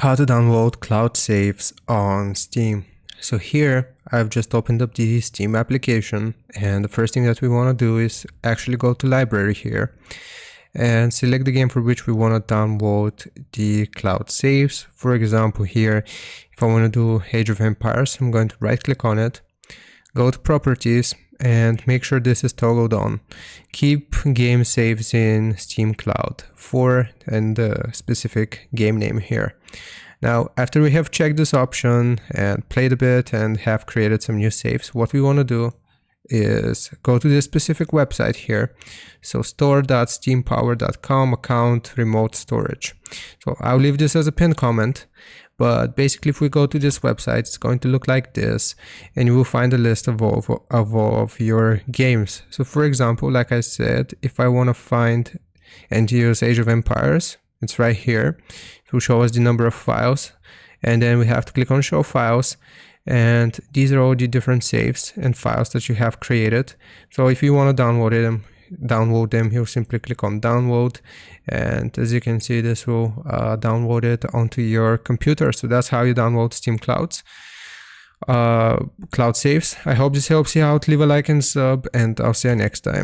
How to download cloud saves on Steam. So here I've just opened up the Steam application, and the first thing that we want to do is actually go to library here and select the game for which we want to download the cloud saves. For example, here if I want to do Age of Empires, I'm going to right click on it, go to properties, and make sure this is toggled on. Keep game saves in Steam Cloud for and the specific game name here. Now, after we have checked this option and played a bit and have created some new saves, what we want to do is go to this specific website here. So store.steampower.com account remote storage. So I'll leave this as a pinned comment. But basically, if we go to this website, it's going to look like this, and you will find a list of all of your games. So for example, like I said, if I want to find and use Age of Empires, it's right here. It will show us the number of files, and then we have to click on show files, and these are all the different saves and files that you have created. So if you want to download them, you'll simply click on download, and as you can see, this will download it onto your computer. So that's how you download Steam Cloud saves. I hope this helps you out. Leave a like and sub, and I'll see you next time.